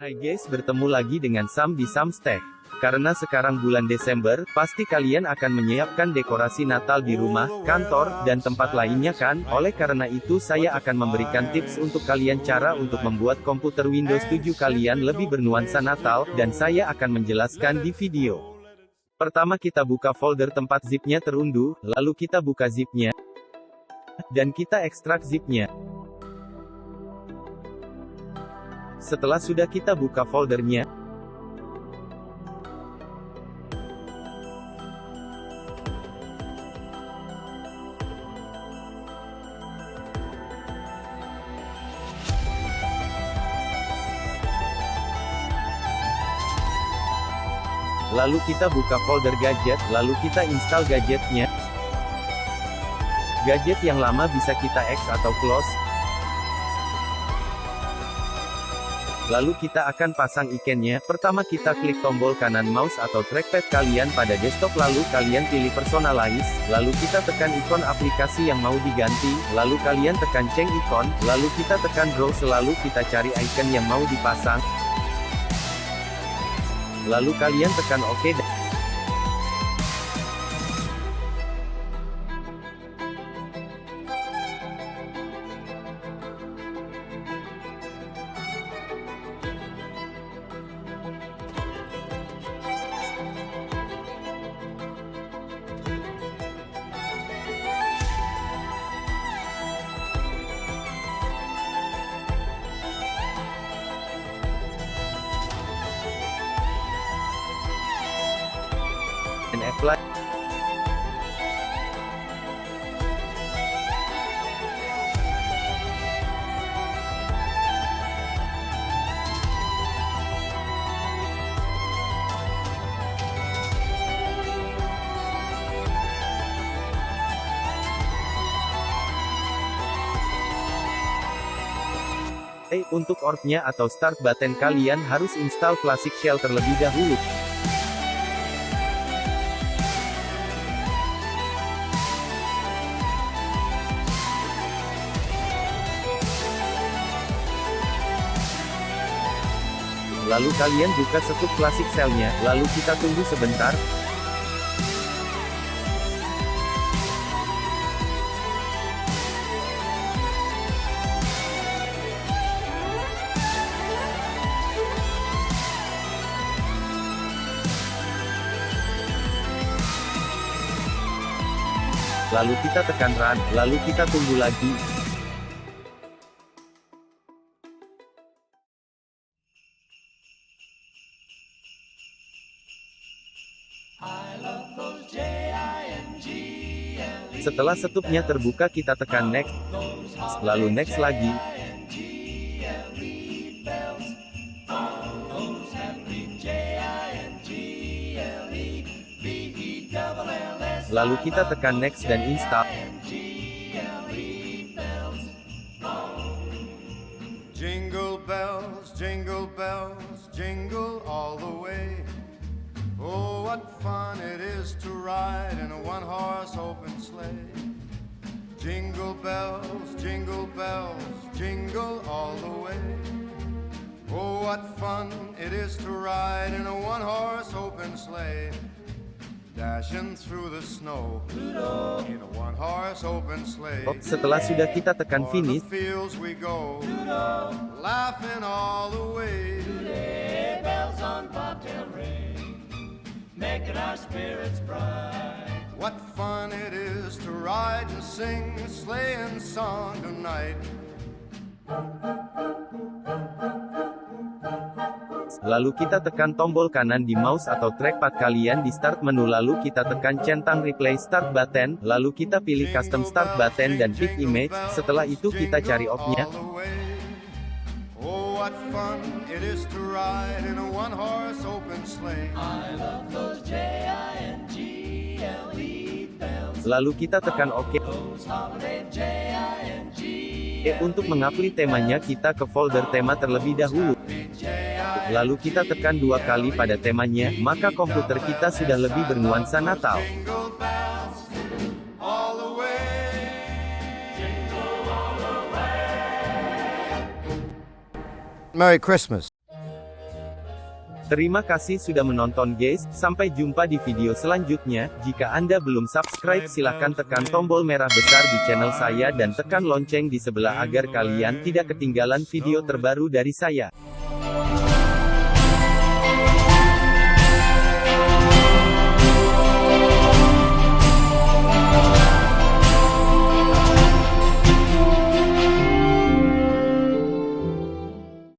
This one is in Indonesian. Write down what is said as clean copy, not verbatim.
Hai guys, bertemu lagi dengan Sam di Samstech. Karena sekarang bulan Desember, pasti kalian akan menyiapkan dekorasi Natal di rumah, kantor, dan tempat lainnya kan? Oleh karena itu saya akan memberikan tips untuk kalian cara untuk membuat komputer Windows 7 kalian lebih bernuansa Natal, dan saya akan menjelaskan di video. Pertama kita buka folder tempat zipnya terunduh, lalu kita buka zipnya, dan kita ekstrak zipnya. Setelah sudah kita buka foldernya, lalu kita buka folder gadget, lalu kita install gadgetnya. Gadget yang lama bisa kita X atau close. Lalu kita akan pasang ikonnya. Pertama kita klik tombol kanan mouse atau trackpad kalian pada desktop, lalu kalian pilih personalize, lalu kita tekan ikon aplikasi yang mau diganti, lalu kalian tekan change icon, lalu kita tekan browse, lalu kita cari icon yang mau dipasang. Lalu kalian tekan OK. Dan apply. Untuk org-nya atau start button kalian harus install Classic Shell terlebih dahulu. Lalu kalian buka setup Classic Shell-nya, lalu kita tunggu sebentar. Lalu kita tekan run, lalu kita tunggu lagi. Setelah setupnya terbuka kita tekan next, lalu next lagi. Lalu kita tekan next dan install. Jingle bells, jingle all the way. Oh, what fun it is to ride in a one-horse open sleigh. Jingle bells, jingle all the way. Oh, what fun it is to ride in a one-horse open sleigh. Dashing through the snow in a one-horse open sleigh. Setelah sudah kita tekan finish, Fields we go, laughing all the way. Bells on bobtail ring, making our spirits bright. What fun it is to ride and sing a sleighing song tonight. Lalu kita tekan tombol kanan di mouse atau trackpad kalian di start menu, lalu kita tekan centang replay start button, lalu kita pilih custom start button dan pick image. Setelah itu kita cari opnya. Oh, what fun it is to ride in a one-horse open sleigh. I love those Jingle bells. Lalu kita tekan OK. Those holiday Jingle. Untuk mengupload temanya kita ke folder tema terlebih dahulu. Lalu kita tekan 2 kali pada temanya, maka komputer kita sudah lebih bernuansa Natal. Jingle bells all the way. Merry Christmas. Terima kasih sudah menonton guys, sampai jumpa di video selanjutnya. Jika Anda belum subscribe silahkan tekan tombol merah besar di channel saya dan tekan lonceng di sebelah agar kalian tidak ketinggalan video terbaru dari saya.